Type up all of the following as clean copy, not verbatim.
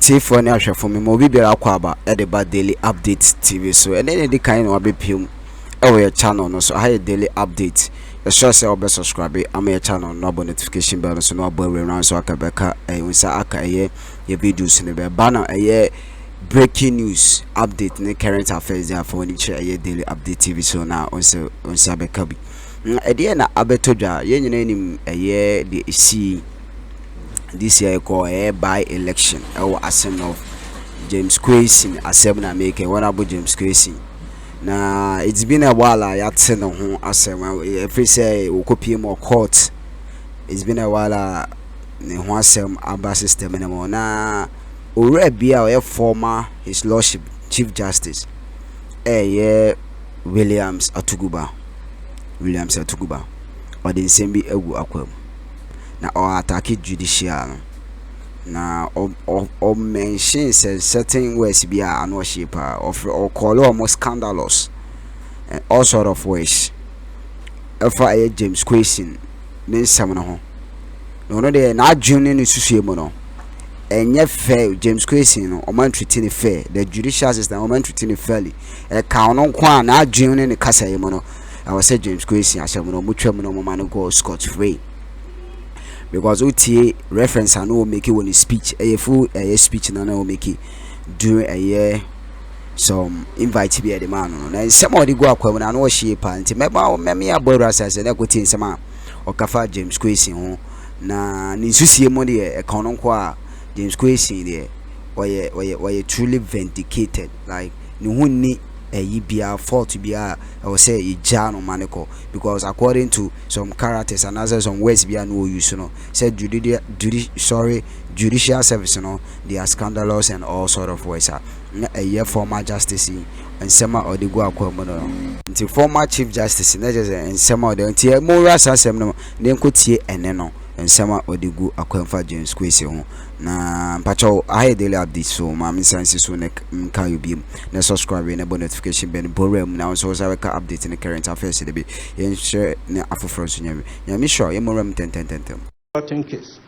Tifo ne ahwefo me mo bibia akwa aba e de ba daily update TV so and then the kind of abepim e wo your channel no so high daily update e sure say obe subscribe am your channel no abo notification bell so no abo around so akabeka unsa aka ye videos ne be banner breaking news update ne current affairs there for ni chere daily update TV so na unsa beka bi e de na abetodwa ye nyina nim the see this year called a by election or assembly of James Quayson assembly maker one about James Quayson. Now it's been a while I had seen no assembly if we say we copy more court. It's been a while one sem aba system anymore. Now already be our former his lordship Chief Justice Williams Atuguba or the same be egu akwam na or attack judicial na or mention certain ways be a no shape or call almost scandalous and all sort of ways. If I James Quayson means some no they not junior in susu no and yet fair James Quayson or man treating fair the judicial system or man treating fairly a count on quan not junior in the casa mono. I was say James Kesi as a mutual man go scot free because OTA reference and no make it when speech a full speech and no make it during a year some invite to be at the man and somebody go up when I know she parent me about us as an equity in some or Kafa James Kesi home na nisusi money a canon qua James Kesi there or you truly vindicated like no need a fault to be I would say a jano manico because according to some characters and others some words be no use said judicial service they are scandalous and all sort of ways a year former justice and some or the go until former chief justice and some of the more assassin then could see and and some or the go aqua James Quayson na pacho I daily update so mama sense so can you be na subscribe and notification bell borem now so I can update in the current affairs de be yen share na afofro so nyame nyame sure yen morem 10 case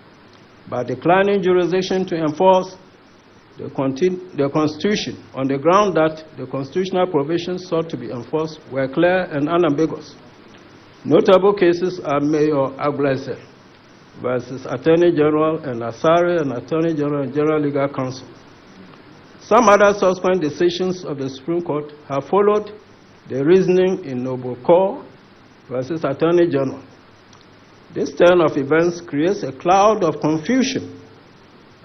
by declining jurisdiction to enforce the constitution on the ground that the constitutional provisions sought to be enforced were clear and unambiguous. Notable cases are Mayor Aglese versus Attorney General and Asari and Attorney General and General Legal Counsel. Some other subsequent decisions of the Supreme Court have followed the reasoning in Noble Corps versus Attorney General. This turn of events creates a cloud of confusion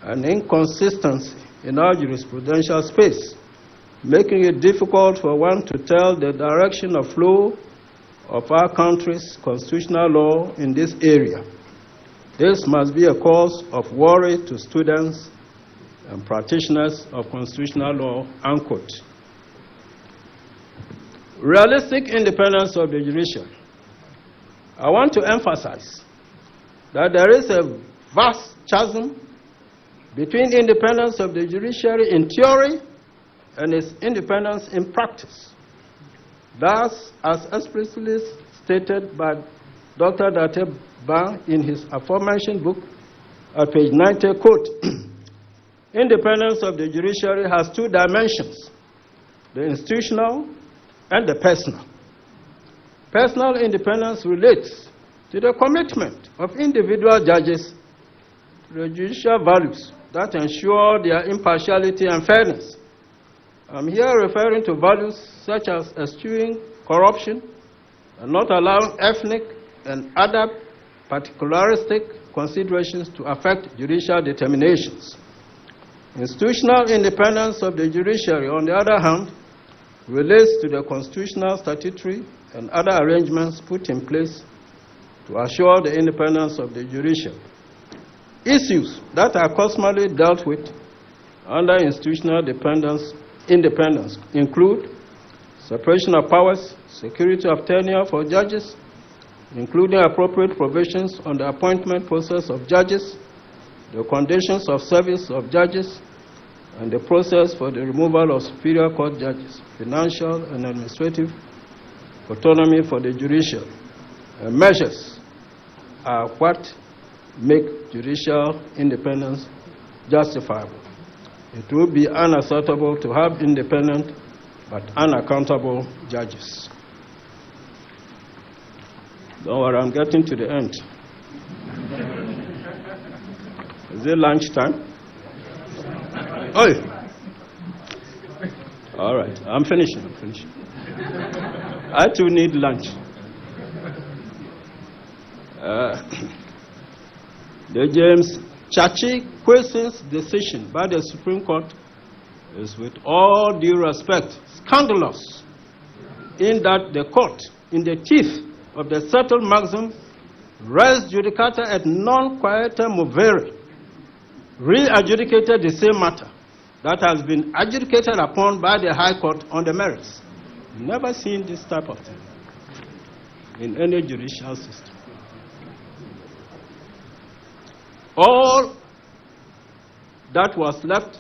and inconsistency in our jurisprudential space, making it difficult for one to tell the direction of flow of our country's constitutional law in this area. This must be a cause of worry to students and practitioners of constitutional law, unquote. Realistic independence of the judiciary. I want to emphasize that there is a vast chasm between independence of the judiciary in theory and its independence in practice. Thus, as explicitly stated by Dr. Dtails in his aforementioned book at page 90, quote, independence of the judiciary has two dimensions, the institutional and the personal. Personal independence relates to the commitment of individual judges to the judicial values that ensure their impartiality and fairness. I'm here referring to values such as eschewing corruption and not allowing ethnic and other particularistic considerations to affect judicial determinations. Institutional independence of the judiciary, on the other hand, relates to the constitutional, statutory, and other arrangements put in place to assure the independence of the judiciary. Issues that are customarily dealt with under institutional independence include separation of powers, security of tenure for judges, including appropriate provisions on the appointment process of judges, the conditions of service of judges, and the process for the removal of superior court judges, financial and administrative autonomy for the judiciary. Measures are what make judicial independence justifiable. it will be unacceptable to have independent but unaccountable judges. Don't worry, I'm getting to the end. Is it lunchtime? Oi! All right, I'm finishing. I too need lunch. The James Chachi Quayson's decision by the Supreme Court is, with all due respect, scandalous, in that the court, in the teeth of the settled maxim, res judicata et non quietem movere, re-adjudicated the same matter that has been adjudicated upon by the High Court on the merits. Never seen this type of thing in any judicial system. All that was left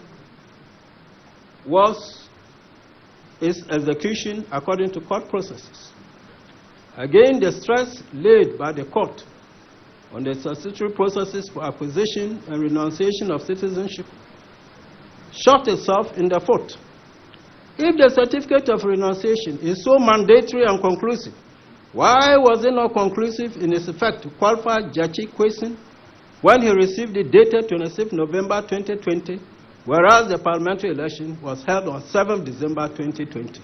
was its execution according to court processes. Again, the stress laid by the court on the statutory processes for acquisition and renunciation of citizenship shot itself in the foot. If the certificate of renunciation is so mandatory and conclusive, why was it not conclusive in its effect to qualify Jachi Quayson when he received it dated 26 November 2020, whereas the parliamentary election was held on 7 December 2020?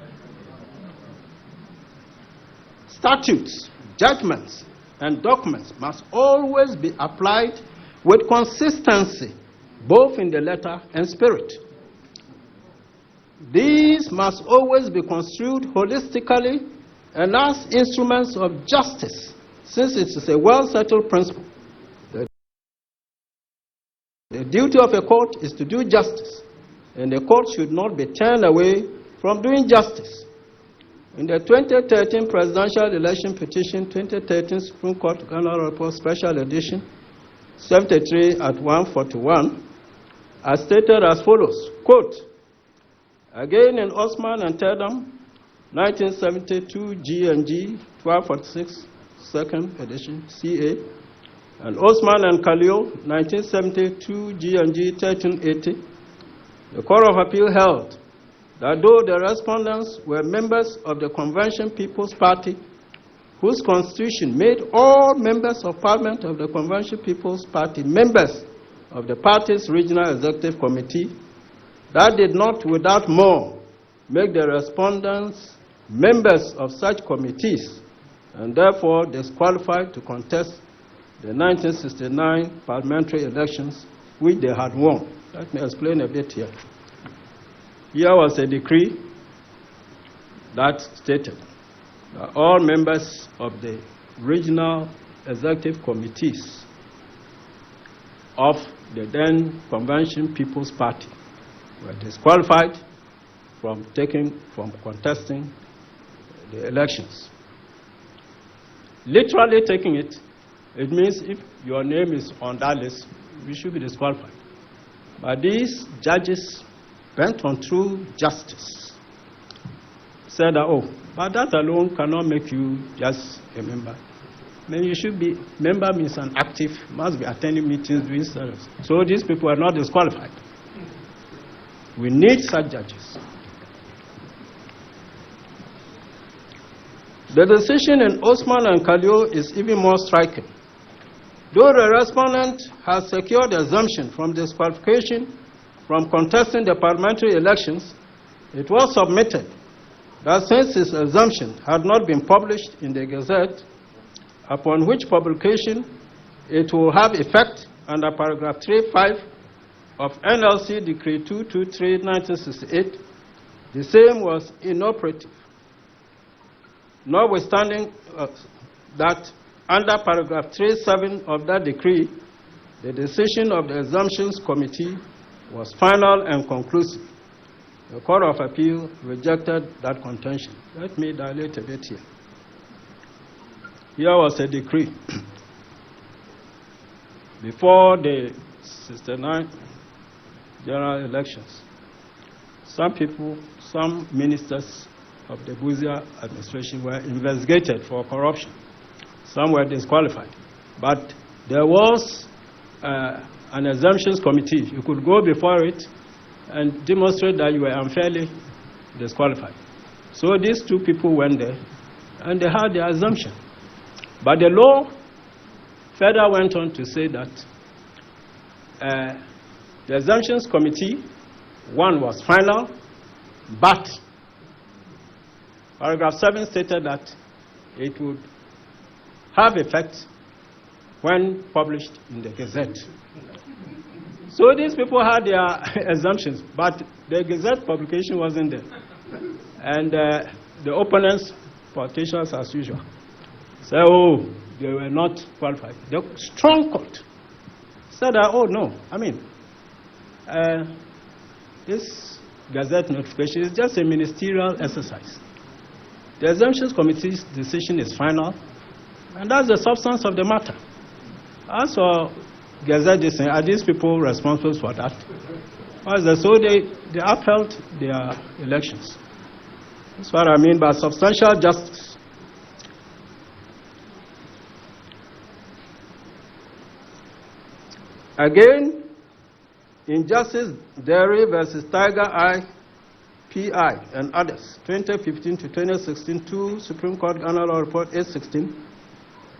Statutes, judgments, and documents must always be applied with consistency, both in the letter and spirit. These must always be construed holistically and as instruments of justice, since it is a well-settled principle. The duty of a court is to do justice, and the court should not be turned away from doing justice. In the 2013 Presidential Election Petition, 2013 Supreme Court General Report Special Edition, 73 at 141, as stated as follows, quote, again in Osman and Tedam, 1972 G&G, 1246, second edition, CA, and Osman and Khalil, 1972 G&G, 1380, the Court of Appeal held that though the respondents were members of the Convention People's Party, whose constitution made all members of Parliament of the Convention People's Party members of the party's Regional Executive Committee, that did not without more make the respondents members of such committees, and therefore disqualified to contest the 1969 parliamentary elections which they had won. Let me explain a bit here. Here was a decree that stated that all members of the regional executive committees of the then Convention People's Party were disqualified from contesting the elections. Literally taking it, it means if your name is on that list, you should be disqualified. But these judges bent on true justice said that, oh, but that alone cannot make you just a member. Then you should be, member means an active, must be attending meetings, doing service. So these people are not disqualified. We need such judges. The decision in Osman and Khalil is even more striking. Though the respondent has secured exemption from disqualification from contesting the parliamentary elections, it was submitted that since his exemption had not been published in the Gazette, upon which publication it will have effect under paragraph 3.5 of NLC Decree 223/1968, the same was inoperative. Notwithstanding that under paragraph 3.7 of that decree, the decision of the Exemptions Committee was final and conclusive. The Court of Appeal rejected that contention. Let me dilate a bit here. Here was a decree. Before the 69 general elections, some people, some ministers of the Buzia administration were investigated for corruption. Some were disqualified. But there was an exemptions committee. You could go before it and demonstrate that you were unfairly disqualified. So these two people went there, and they had their assumption. But the law further went on to say that the Exemptions Committee, one was final, but paragraph 7 stated that it would have effect when published in the Gazette. So these people had their assumptions, but the Gazette publication wasn't there. And the opponents, politicians as usual, say, oh, they were not qualified. The strong court said that, oh, no, I mean, this Gazette notification is just a ministerial exercise. The Exemptions Committee's decision is final, and that's the substance of the matter. As for Gazette, are these people responsible for that? So they upheld their elections. That's what I mean by substantial justice. Again, in Justice Derry versus Tiger Eye, PI, and others, 2015 to 2016, 2 Supreme Court Annual Report 816,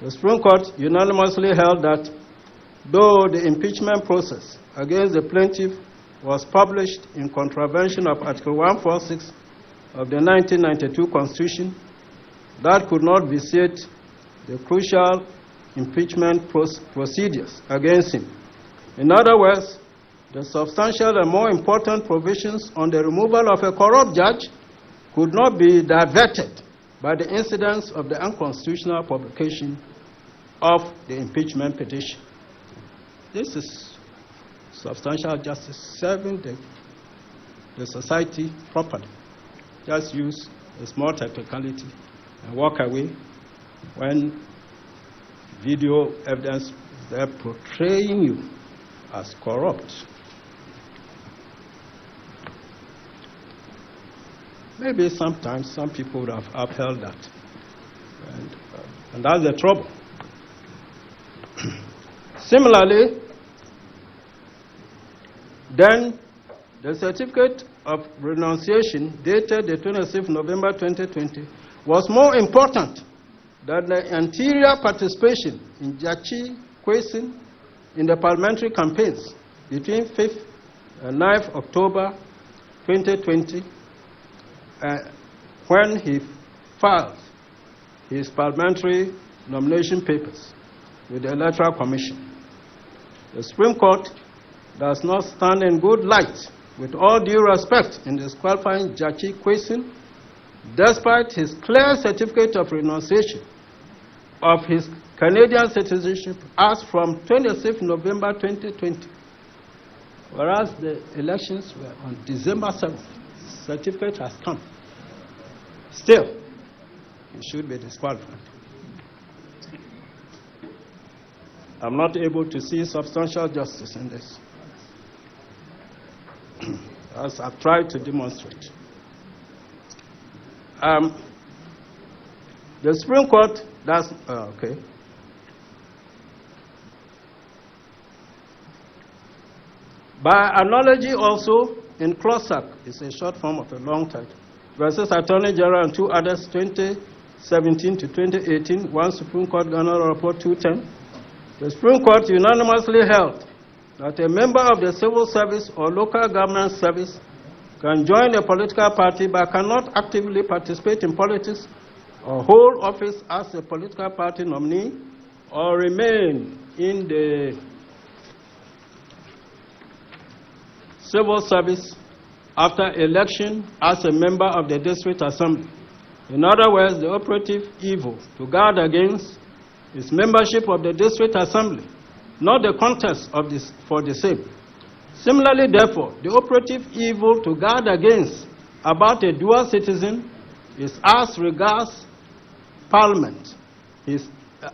the Supreme Court unanimously held that though the impeachment process against the plaintiff was published in contravention of Article 146 of the 1992 Constitution, that could not vitiate the crucial impeachment procedures against him. In other words, the substantial and more important provisions on the removal of a corrupt judge could not be diverted by the incidence of the unconstitutional publication of the impeachment petition. This is substantial justice, serving the society properly. Just use a small technicality and walk away when video evidence is there portraying you as corrupt. Maybe sometimes some people would have upheld that. And that's the trouble. Similarly, then the certificate of renunciation dated the 26th November 2020 was more important than the anterior participation in Jachi Quayson in the parliamentary campaigns between 5th and 9th October 2020 when he filed his parliamentary nomination papers with the Electoral Commission. The Supreme Court does not stand in good light, with all due respect, in disqualifying Jachi Quayson, despite his clear certificate of renunciation of his Canadian citizenship as from 26th November 2020, whereas the elections were on December 7th. Certificate has come. Still, he should be disqualified. I'm not able to see substantial justice in this, as I've tried to demonstrate. The Supreme Court does, okay. By analogy also, in Closac, it's a short form of a long title, versus Attorney General and 2 others, 2017 to 2018, 1 Supreme Court Annual Report 210, the Supreme Court unanimously held that a member of the civil service or local government service can join a political party but cannot actively participate in politics or hold office as a political party nominee or remain in the civil service after election as a member of the district assembly. In other words, the operative evil to guard against is membership of the district assembly, not the contest of this for the same. Similarly, therefore, the operative evil to guard against about a dual citizen is as regards Parliament. His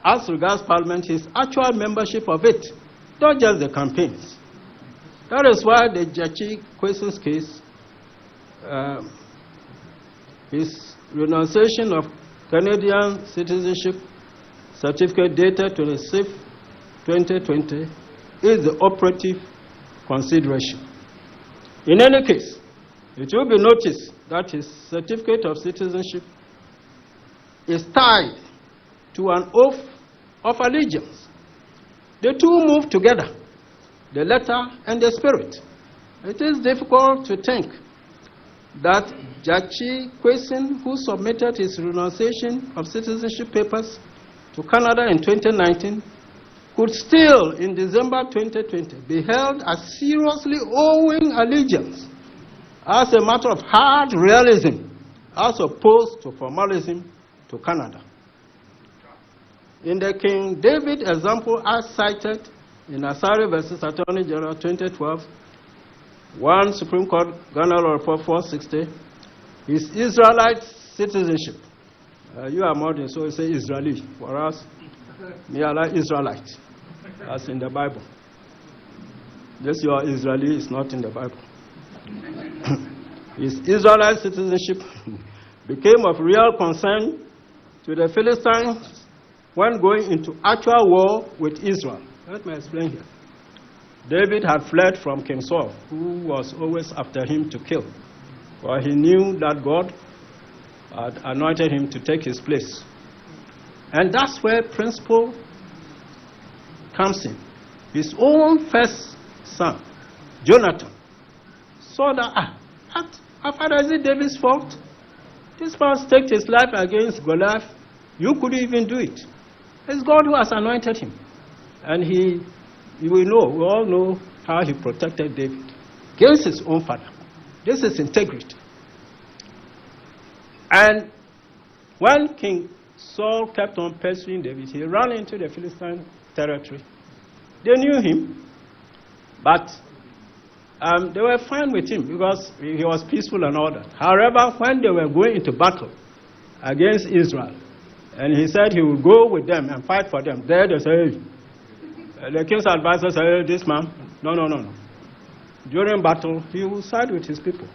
actual membership of it, not just the campaigns. That is why the Jachi Quayson's case, his renunciation of Canadian citizenship certificate dated 26th 2020 is the operative consideration. In any case, it will be noticed that his certificate of citizenship is tied to an oath of allegiance. The two move together, the letter and the spirit. It is difficult to think that Jachi Quayson, who submitted his renunciation of citizenship papers to Canada in 2019, could still, in December 2020, be held as seriously owing allegiance as a matter of hard realism, as opposed to formalism to Canada. In the King David example as cited in Asari versus Attorney General 2012, 1 Supreme Court Ghana Law Report 460, is Israelite citizenship. You are modern, so you say Israeli. For us, we are like Israelite, as in the Bible. This your Israeli is not in the Bible. His Israelite citizenship became of real concern to the Philistines when going into actual war with Israel. Let me explain here. David had fled from King Saul, who was always after him to kill, for he knew that God had anointed him to take his place. And that's where principle comes in. His own first son, Jonathan, saw that, Father, is it David's fault? This man staked his life against Goliath. You couldn't even do it. It's God who has anointed him. And we all know how he protected David against his own father. This is integrity. And when King Saul kept on pursuing David, he ran into the Philistine territory. They knew him, but they were fine with him because he was peaceful and all that. However, when they were going into battle against Israel, and he said he would go with them and fight for them, there they said, the king's advisor said, this man, no. During battle, he will side with his people.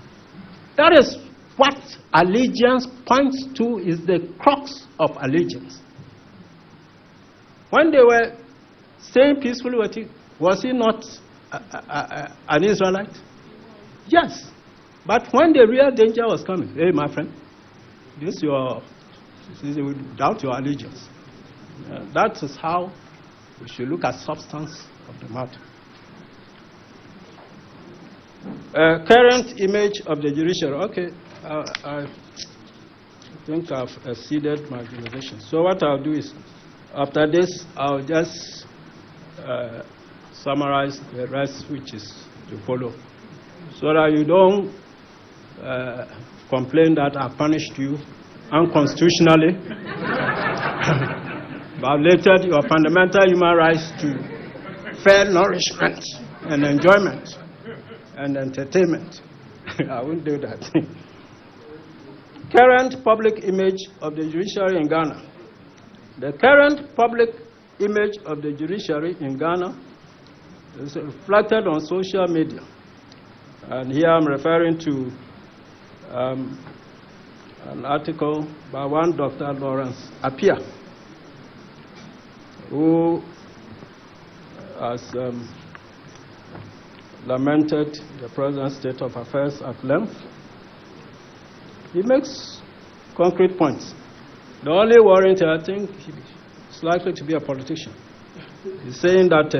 That is what allegiance points to, is the crux of allegiance. When they were staying peacefully with him, was he not an Israelite? Yes. But when the real danger was coming, hey, my friend, you doubt your allegiance. That is how we should look at substance of the matter. Current image of the judiciary. Okay, I think I've exceeded my limitation. So what I'll do is, after this, I'll just summarize the rest which is to follow, so that you don't complain that I punished you unconstitutionally, violated your fundamental human rights to fair nourishment and enjoyment and entertainment. I won't do that. Current public image of the judiciary in Ghana. The current public image of the judiciary in Ghana is reflected on social media. And here I'm referring to an article by one Dr. Lawrence Appiah, who has lamented the present state of affairs at length. He makes concrete points. The only warrant, I think, is likely to be a politician. He's saying that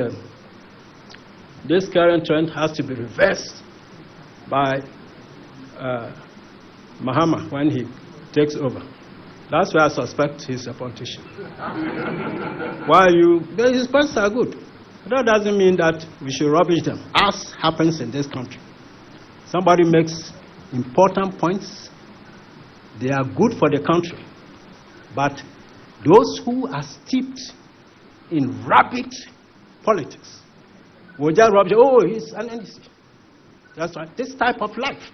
this current trend has to be reversed by Mahama when he takes over. That's why I suspect he's a politician. His points are good. That doesn't mean that we should rubbish them, as happens in this country. Somebody makes important points, they are good for the country. But those who are steeped in rabid politics will just rubbish, he's an NDC. That's right. This type of life.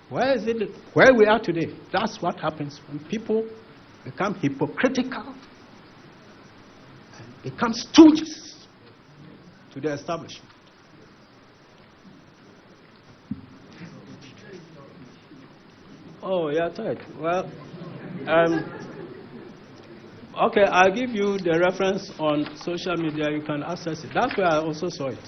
Where we are today, that's what happens when people become hypocritical and become stooges to the establishment. Oh, yeah, right. Well, okay, I'll give you the reference on social media. You can access it. That's where I also saw it.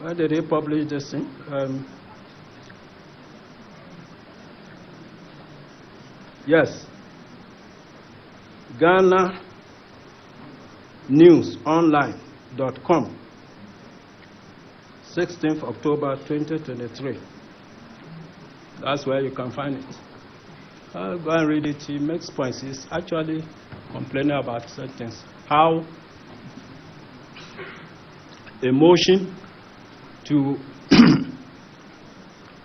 Where did he publish this thing? Yes. Ghana newsonline.com, 16th October 2023. That's where you can find it. I'll go and read it. He makes points. He's actually complaining about certain things. How a motion to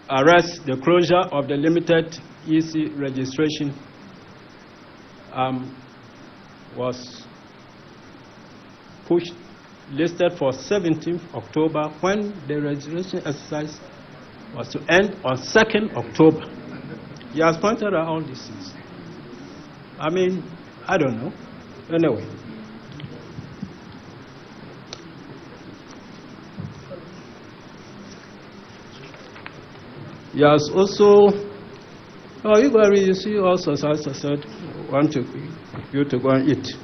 arrest the closure of the limited EC registration was pushed, listed for 17th October, when the registration exercise was to end on 2nd October. He has pointed out all these things. I mean, I don't know. Anyway. He has also, you see also, as I said, want you to go and eat.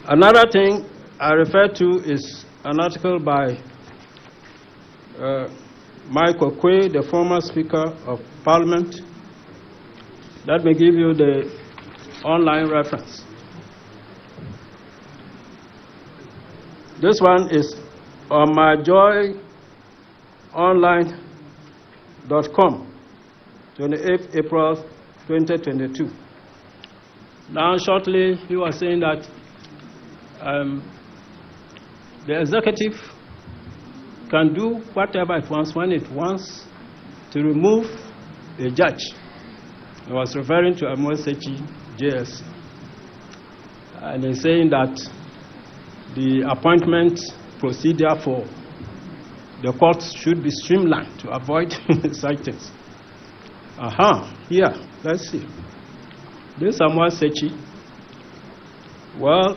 Another thing I refer to is an article by Michael Quay, the former Speaker of Parliament. Let me give you the online reference. This one is on myjoyonline.com, 28th April 2022. Now, shortly, he was saying that the executive can do whatever it wants when it wants to remove a judge. He was referring to Amosechi JS. And he's saying that the appointment procedure for the courts should be streamlined to avoid such things. Here, let's see. This Amosechi, well,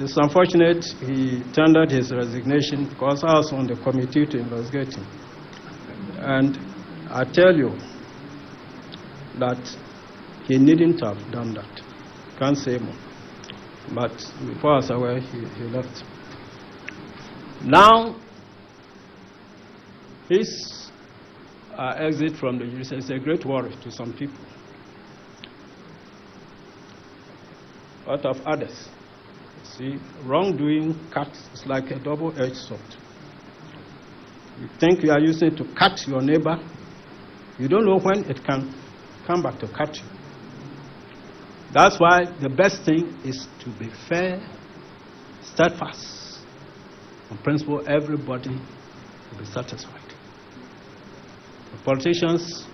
it's unfortunate he tendered his resignation because I was on the committee to investigate him. And I tell you that he needn't have done that. Can't say more. But before I was aware, he left. Now, his exit from the judiciary is a great worry to some people. What of others? See, wrongdoing cuts is like a double-edged sword. You think you are using it to cut your neighbor, you don't know when it can come back to cut you. That's why the best thing is to be fair, steadfast. On principle, everybody will be satisfied. The politicians,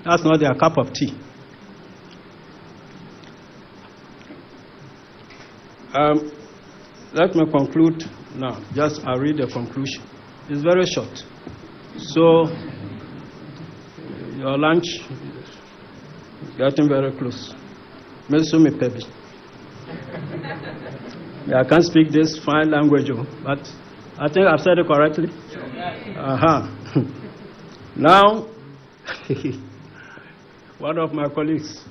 that's not their cup of tea. Let me conclude now. I'll read the conclusion. It's very short. So, your lunch is getting very close. I can't speak this fine language, but I think I've said it correctly. Now, one of my colleagues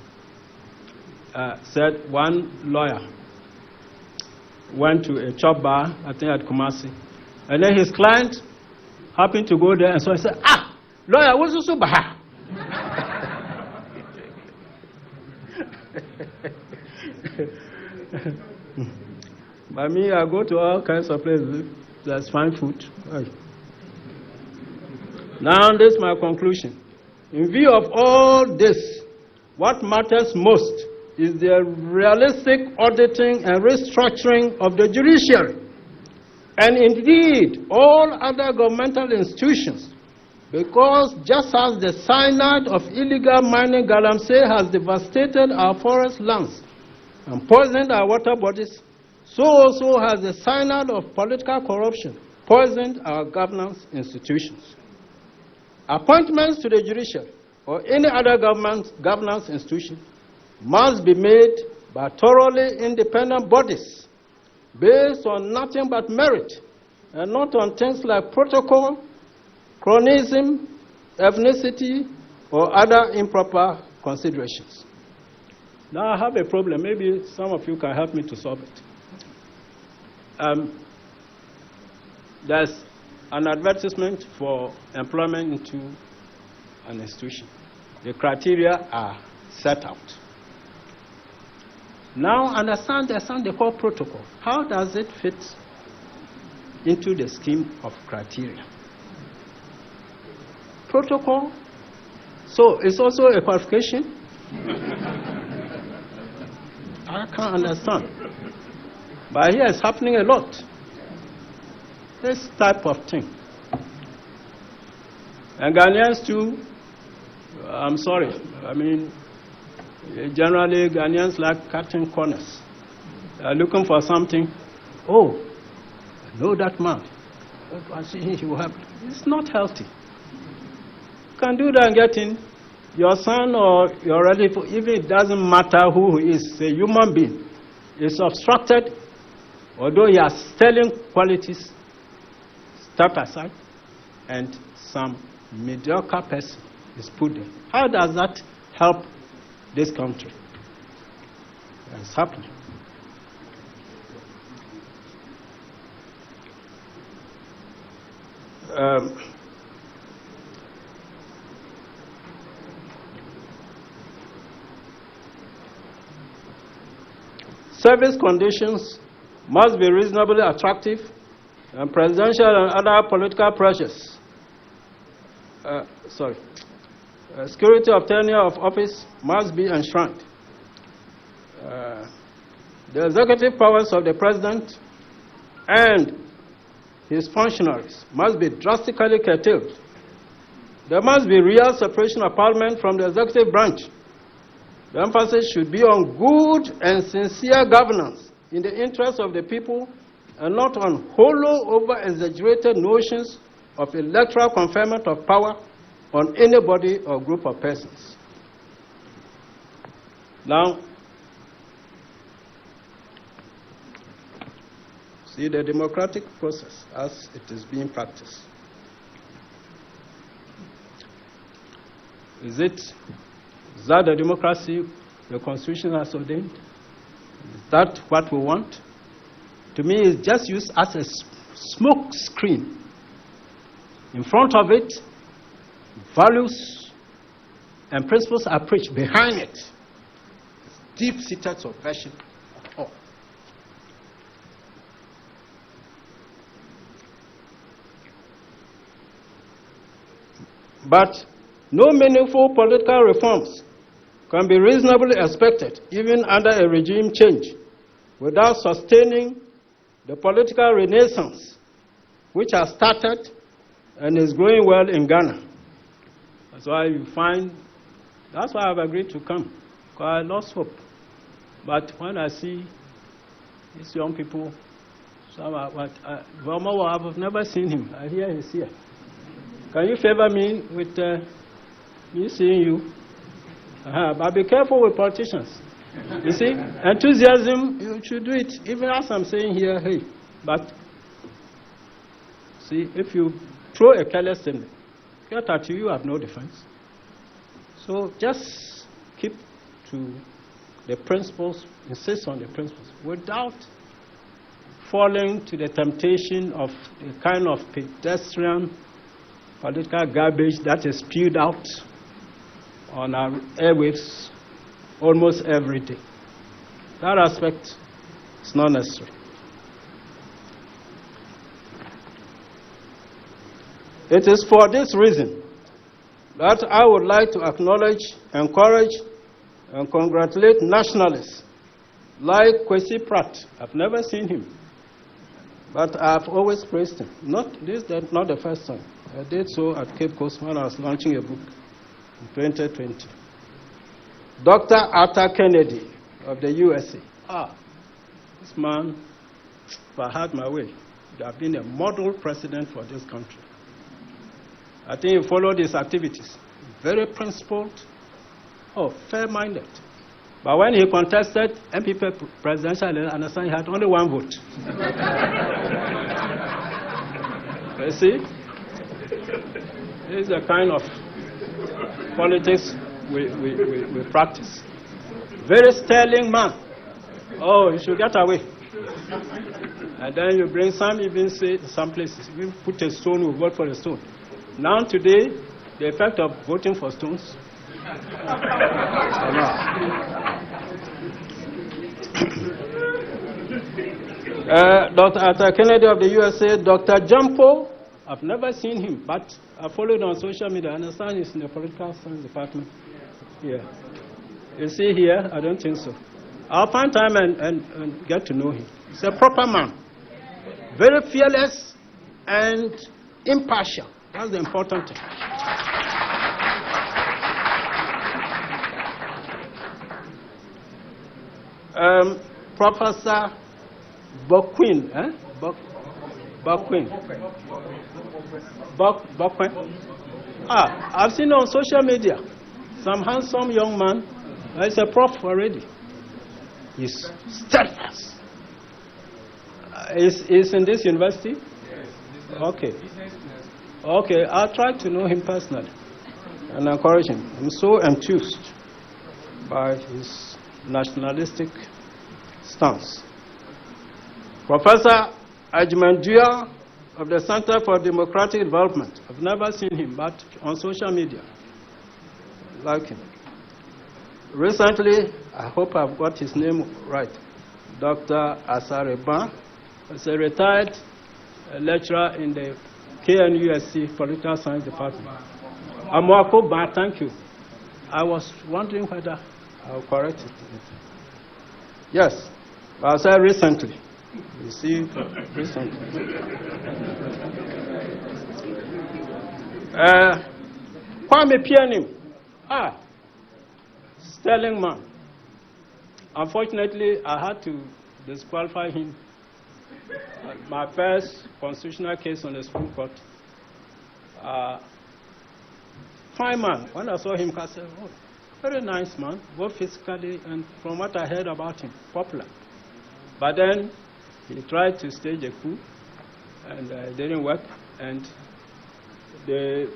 said one lawyer went to a chop bar, I think at Kumasi, and then his client happened to go there, and so I said, lawyer, what's so bad? By me, I go to all kinds of places. There's fine food. Now, this is my conclusion. In view of all this, what matters most is the realistic auditing and restructuring of the judiciary, and indeed all other governmental institutions, because just as the cyanide of illegal mining galamsey has devastated our forest lands and poisoned our water bodies, so also has the cyanide of political corruption poisoned our governance institutions. Appointments to the judiciary or any other governance institution must be made by thoroughly independent bodies based on nothing but merit and not on things like protocol, chronism, ethnicity, or other improper considerations. Now I have a problem. Maybe some of you can help me to solve it. There's an advertisement for employment into an institution. The criteria are set out. Now understand there's something they call protocol. How does it fit into the scheme of criteria? Protocol, so it's also a qualification? I can't understand. But here it's happening a lot. This type of thing. And Ghanaians too, I'm sorry. I mean, generally Ghanaians like cutting corners. They are looking for something. Oh, I know that man. I see he will help. It's not healthy. You can do that and get in. Your son or your relative, even it doesn't matter who he is, a human being, is obstructed, although he has sterling qualities, step aside, and some mediocre person is put there. How does that help this country? It's happening. Service conditions must be reasonably attractive, and presidential and other political pressures. Security of tenure of office must be enshrined. The executive powers of the president and his functionaries must be drastically curtailed. There must be real separation of parliament from the executive branch. The emphasis should be on good and sincere governance in the interest of the people and not on hollow, over-exaggerated notions of electoral conferment of power on anybody or group of persons. Now, see the democratic process as it is being practiced. Is that the democracy the Constitution has ordained? Is that what we want? To me, it's just used as a smoke screen. In front of it, values and principles are preached. Behind it, deep-seated suppression of all. But no meaningful political reforms can be reasonably expected, even under a regime change, without sustaining the political renaissance which has started and is growing well in Ghana. That's why you find, that's why I've agreed to come, because I lost hope. But when I see these young people, I've never seen him. I hear he's here. Can you favor me with me seeing you? But be careful with politicians. You see, enthusiasm, you should do it, even as I'm saying here, hey. But, see, if you throw a careless statement, get at you, you have no defense. So just keep to the principles, insist on the principles, without falling to the temptation of the kind of pedestrian political garbage that is spewed out on our airwaves almost every day. That aspect is not necessary. It is for this reason that I would like to acknowledge, encourage, and congratulate nationalists like Kesi Pratt. I've never seen him, but I've always praised him. This is not the first time. I did so at Cape Coast when I was launching a book in 2020. Dr. Arthur Kennedy of the USA. This man, if I had my way, would have been a model president for this country. I think he followed his activities. Very principled, fair-minded. But when he contested MPP presidential election, I understand he had only one vote. You see? This is the kind of politics we practice. Very sterling man. Oh, you should get away. And then you bring some, even say some places, we put a stone, we vote for a stone. Now today, the effect of voting for stones. Dr. Kennedy of the USA, Dr. Jampo, I've never seen him, but I followed on social media. I understand he's in the political science department. Yeah. You see here? I don't think so. I'll find time and get to know him. He's a proper man. Very fearless and impartial. That's the important thing. Professor Boquin, Boquin. I've seen on social media some handsome young man. He's a prof already. He's steadfast. Is in this university? Yes. Okay. Okay, I'll try to know him personally and encourage him. I'm so enthused by his nationalistic stance. Professor Ajmandia of the Center for Democratic Development. I've never seen him, but on social media. I like him. Recently, I hope I've got his name right, Dr. Asareba is a retired lecturer in the KNUSC Political Science Department. Amwako Ba, thank you. I was wondering whether I'll correct it. Yes, I said recently. You see, recently. Kwame Pianim. Sterling man. Unfortunately, I had to disqualify him. My first constitutional case on the Supreme Court. Fine man. When I saw him, I said, oh, very nice man, both physically and from what I heard about him, popular. But then he tried to stage a coup, and it didn't work. And the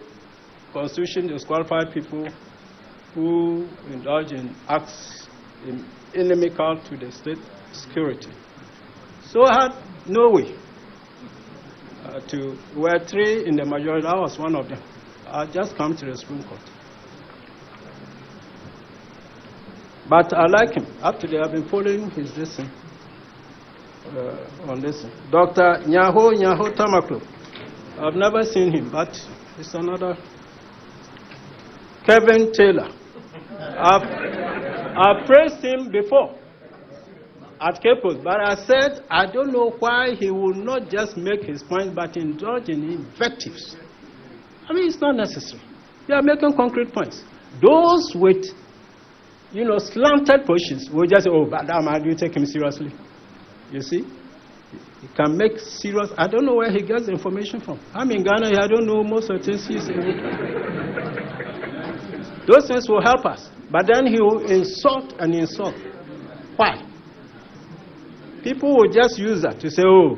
Constitution disqualified people who indulge in acts inimical to the state security. So I had no way we were three in the majority. I was one of them. I just come to the Supreme Court. But I like him. Up to today, I've been following his lesson on this. Dr. Nyaho Tamaklo. I've never seen him, but it's another. Kelvin Taylor. I've praised him before at Capos, but I said I don't know why he will not just make his point, but indulge in invectives. I mean, it's not necessary. They are making concrete points. Those with, slanted positions will just say, oh, but do you take him seriously? You see? He can make serious. I don't know where he gets the information from. I'm in Ghana. I don't know most of the things he's able to. Those things will help us. But then he will insult and insult. Why? People will just use that to say, oh,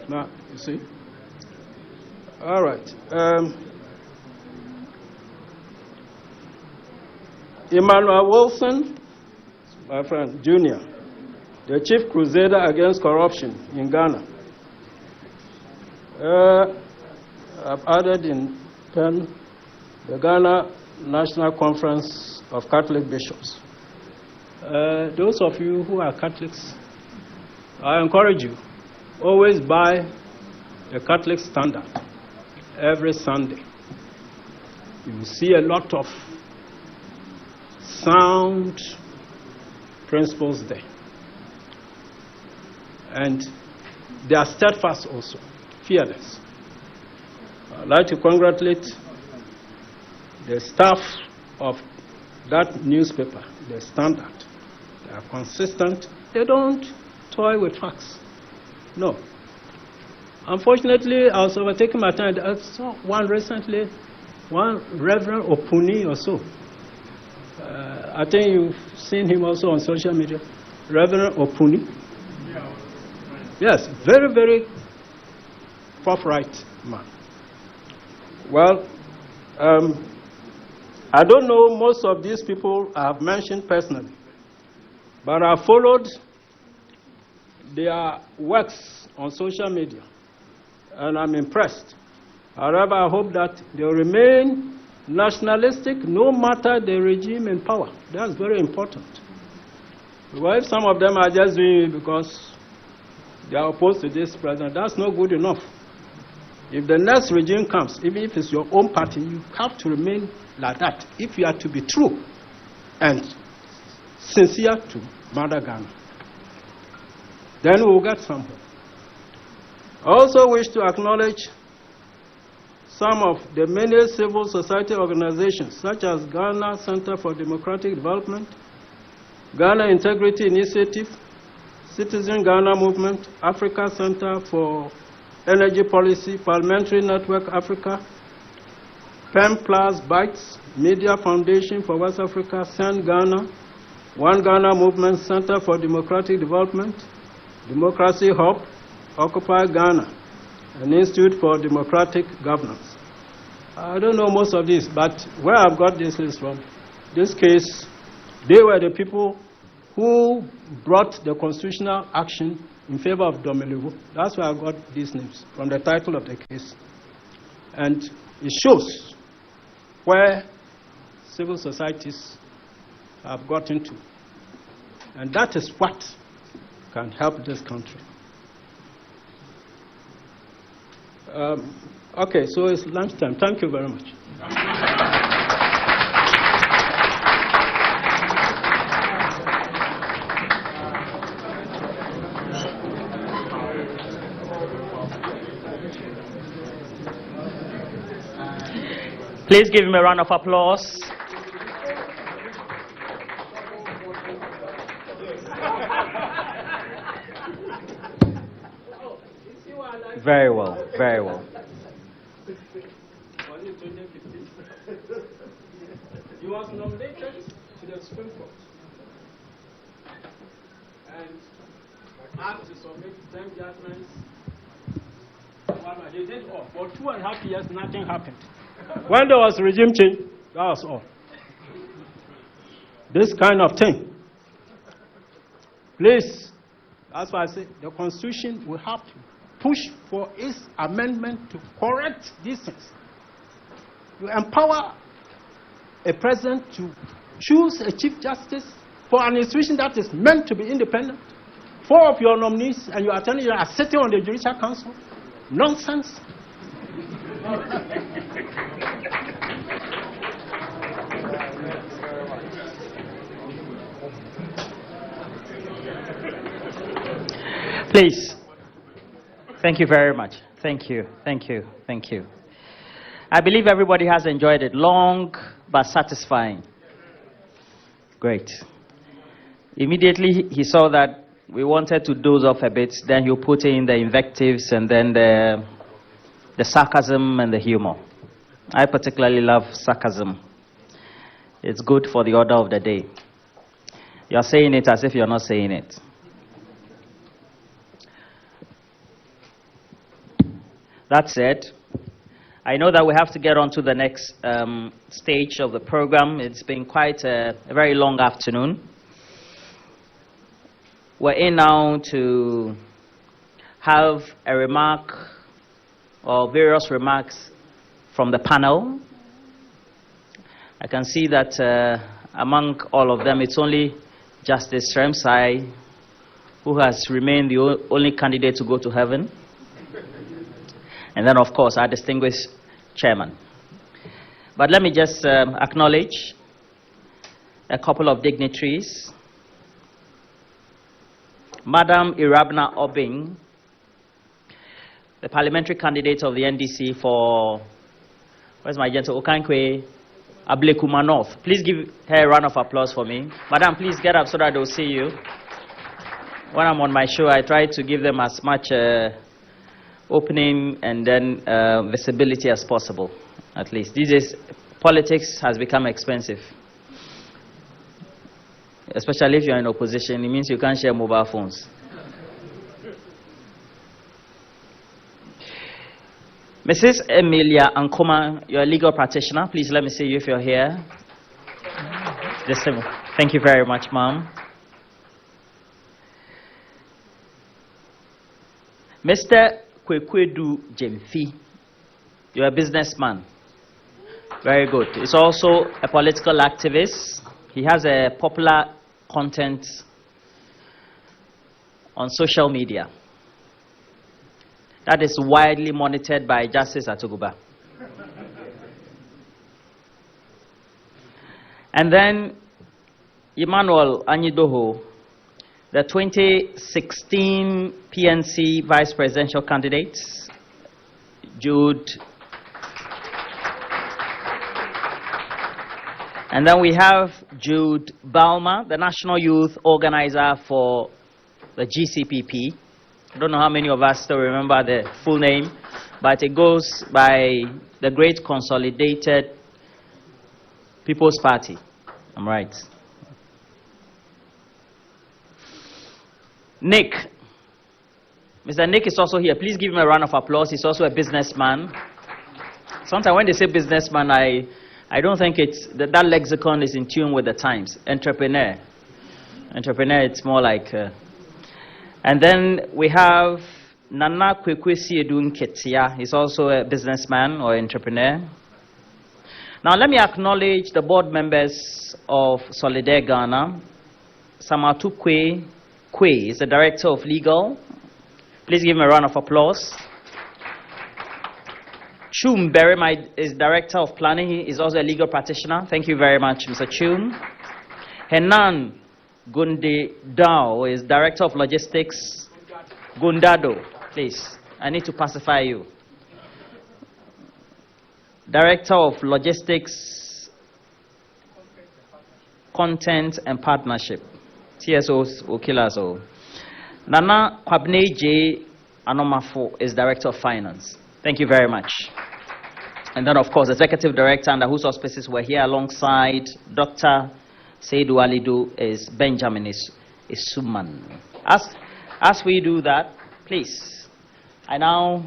no, you see? All right. Emmanuel Wilson, my friend, Jr., the chief crusader against corruption in Ghana. I've added in pen the Ghana National Conference of Catholic Bishops. Those of you who are Catholics, I encourage you, always buy the Catholic Standard every Sunday. You will see a lot of sound principles there. And they are steadfast also, fearless. I'd like to congratulate the staff of that newspaper, the Standard. They are consistent. They don't toy with facts. No. Unfortunately, I was overtaking my time. I saw one recently, one Reverend Opuni or so. I think you've seen him also on social media. Reverend Opuni. Yes, very, very forthright man. Well, I don't know most of these people I have mentioned personally. But I followed their works on social media, and I'm impressed. However, I hope that they remain nationalistic no matter the regime in power. That's very important. Because if some of them are just doing it because they are opposed to this president, that's not good enough. If the next regime comes, even if it's your own party, you have to remain like that if you are to be true and sincere to Mother Ghana. Then we will get somewhere. I also wish to acknowledge some of the many civil society organizations, such as Ghana Center for Democratic Development, Ghana Integrity Initiative, Citizen Ghana Movement, Africa Center for Energy Policy, Parliamentary Network Africa, PEM Plus Bites, Media Foundation for West Africa, Send Ghana, One Ghana Movement, Center for Democratic Development, Democracy Hub, Occupy Ghana, an Institute for Democratic Governance. I don't know most of this, but where I've got this list from, this case, they were the people who brought the constitutional action in favor of Domelevo. That's where I got these names, from the title of the case. And it shows where civil societies have gotten to. And that is what can help this country. Okay, so it's lunchtime. Thank you very much. Please give him a round of applause. Very well, very well. He was nominated to the Supreme Court and asked to submit 10 judgments. He did all. For 2.5 years, nothing happened. When there was regime change, that was all. This kind of thing. Please, that's why I say the Constitution will have to push for its amendment to correct these things. You empower a president to choose a chief justice for an institution that is meant to be independent. 4 of your nominees and your attorney are sitting on the Judicial Council. Nonsense. Please. Thank you very much. Thank you. Thank you. Thank you. I believe everybody has enjoyed it. Long but satisfying. Great. Immediately he saw that we wanted to doze off a bit, then he'll put in the invectives and then the sarcasm and the humor. I particularly love sarcasm. It's good for the order of the day. You're saying it as if you're not saying it. That said, I know that we have to get on to the next stage of the program. It's been quite a very long afternoon. We're in now to have a remark or various remarks from the panel. I can see that among all of them, it's only Justice Remsai who has remained the only candidate to go to heaven. And then, of course, our distinguished chairman. But let me just acknowledge a couple of dignitaries. Madam Irabna Obing, the parliamentary candidate of the NDC for, where's my gentle, Okankwe Ablekuma North. Please give her a round of applause for me. Madam, please get up so that they'll see you. When I'm on my show, I try to give them as much opening and then visibility as possible, at least. These days, politics has become expensive. Especially if you're in opposition, it means you can't share mobile phones. Mrs. Emilia Akroma, you're a legal practitioner. Please let me see you if you're here. Thank you very much, ma'am. Mr. Kwekwedu Jemfi, you're a businessman. Very good. He's also a political activist. He has a popular content on social media that is widely monitored by Justice Atuguba. And then Emmanuel Anyidoho, the 2016 PNC vice presidential candidate. Jude. And then we have Jude Balma, the national youth organizer for the GCPP. I don't know how many of us still remember the full name, but it goes by the Great Consolidated People's Party. I'm right. Nick. Mr. Nick is also here. Please give him a round of applause. He's also a businessman. Sometimes when they say businessman, I don't think it's that lexicon is in tune with the times. Entrepreneur. Entrepreneur, it's more like... And then we have Nana Kwekwesi Edun Ketia. He's also a businessman or entrepreneur. Now let me acknowledge the board members of Solidaire Ghana. Samatu Kwe is the director of legal. Please give him a round of applause. Chum Berry is director of planning. He is also a legal practitioner. Thank you very much, Mr. Chum. Henan Gunde Dao is director of logistics. Gundado, please. I need to pacify you. Director of logistics, content and partnership. TSOs will kill us all. Nana Kwabne J. Anomafo is director of finance. Thank you very much. And then, of course, executive director under whose auspices we're here alongside Dr. Seidu Alidu is Benjamin Isuman. As we do that, please, I now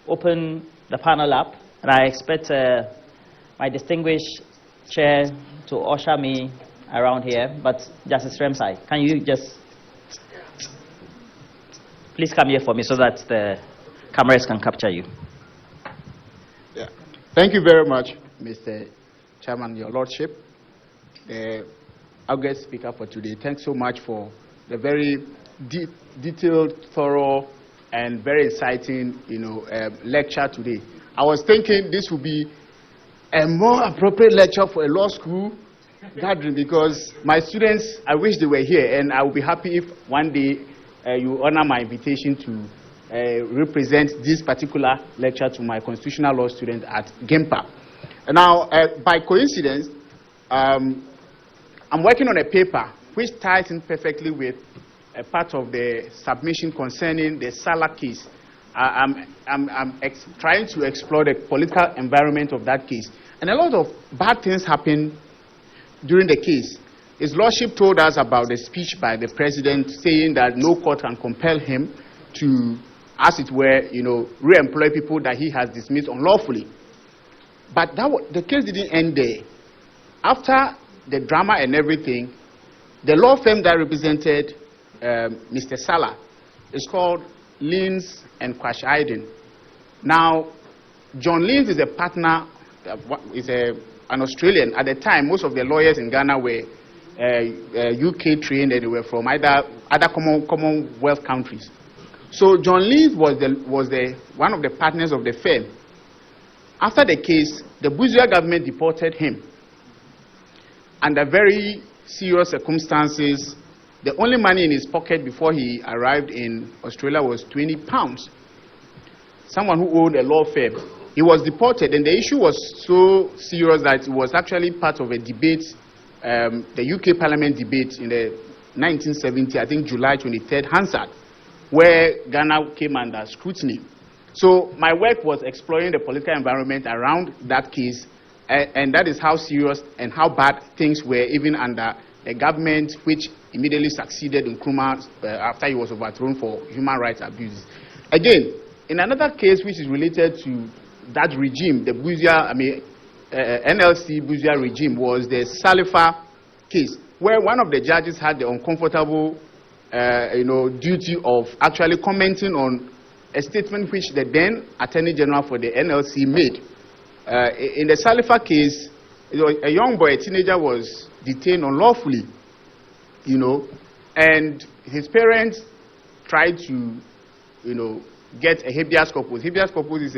open the panel up, and I expect my distinguished chair to usher me around here. But Justice Remsai, can you just please come here for me so that the cameras can capture you? Yeah. Thank you very much, Mr. Chairman, Your Lordship. The august speaker for today. Thanks so much for the very detailed, thorough, and very exciting, lecture today. I was thinking this would be a more appropriate lecture for a law school gathering because my students, I wish they were here, and I would be happy if one day you honor my invitation to represent this particular lecture to my constitutional law student at GIMPA. Now, by coincidence, I'm working on a paper which ties in perfectly with a part of the submission concerning the Salah case. I'm trying to explore the political environment of that case. And a lot of bad things happened during the case. His Lordship told us about the speech by the President saying that no court can compel him to, as it were, re-employ people that he has dismissed unlawfully. But the case didn't end there. After the drama and everything, the law firm that represented Mr. Salah is called Lins and Quayson. Now, John Lins is a partner, an Australian. At the time, most of the lawyers in Ghana were UK trained, and they were from either other Commonwealth countries. So John Lins was one of the partners of the firm. After the case, the Busia government deported him. Under very serious circumstances, the only money in his pocket before he arrived in Australia was £20. Someone who owned a law firm. He was deported, and the issue was so serious that it was actually part of a debate, the UK Parliament debate in the 1970, I think July 23rd, Hansard, where Ghana came under scrutiny. So my work was exploring the political environment around that case, and that is how serious and how bad things were even under a government which immediately succeeded in Nkrumah after he was overthrown for human rights abuses. Again, in another case which is related to that regime, the Busia, NLC Busia regime, was the Salifa case, where one of the judges had the uncomfortable duty of actually commenting on a statement which the then Attorney General for the NLC made. In the Salifa case, a young boy, a teenager, was detained unlawfully, and his parents tried to, get a habeas corpus. Habeas corpus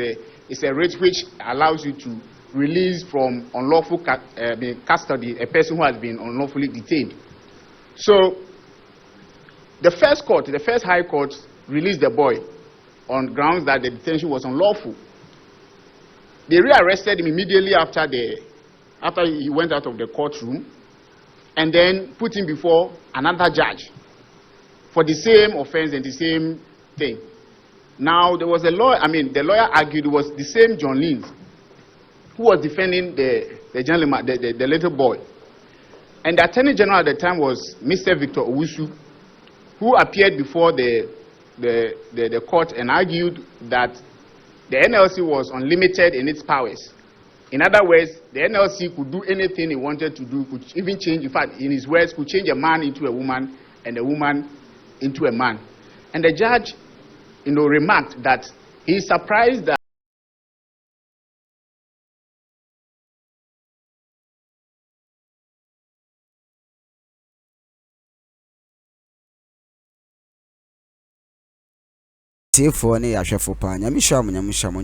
is a writ which allows you to release from unlawful custody a person who has been unlawfully detained. So, the first high court, released the boy on grounds that the detention was unlawful. They rearrested him immediately after he went out of the courtroom, and then put him before another judge for the same offense and the same thing. Now, there was a lawyer, the lawyer argued it was the same John Lynn who was defending the gentleman, the little boy. And the Attorney General at the time was Mr. Victor Owusu, who appeared before the court and argued that the NLC was unlimited in its powers. In other words, the NLC could do anything it wanted to do, could even change, in fact, in his words, could change a man into a woman and a woman into a man. And the judge, remarked that he is surprised that for ne ahwefo pa nyamisha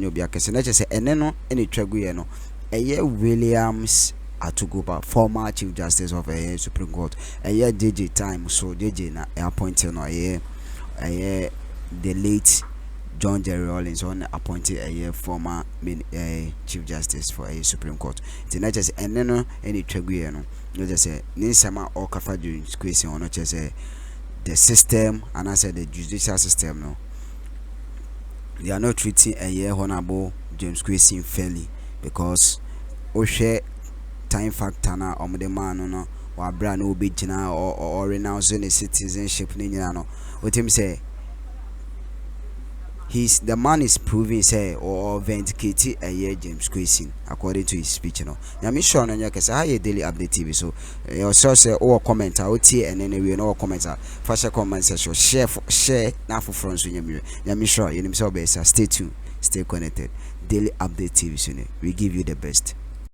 obi akese na chese ene no ene twaguye no eye Williams Atuguba, former Chief Justice of the Supreme Court, DJ time, so DJ na appointed no the late John Jerry Rawlings on appointed a former Chief Justice for a Supreme Court. It's not just any twaguye no just say ninsama or kafa during Quayson or not just the system and I said the judicial system no. They are not treating Honorable James Quayson fairly because share time factor na the man no or brand no big or renouncing the citizenship no. What him say? The man is proving say or vindicating James Quayson according to his speech no. Nyami sure no nyaka say how daily update TV so your source or comment out here and anyway no comment first comment section share na for front so nyami sure you know say stay tuned, stay connected. Daily update TV so we give you the best.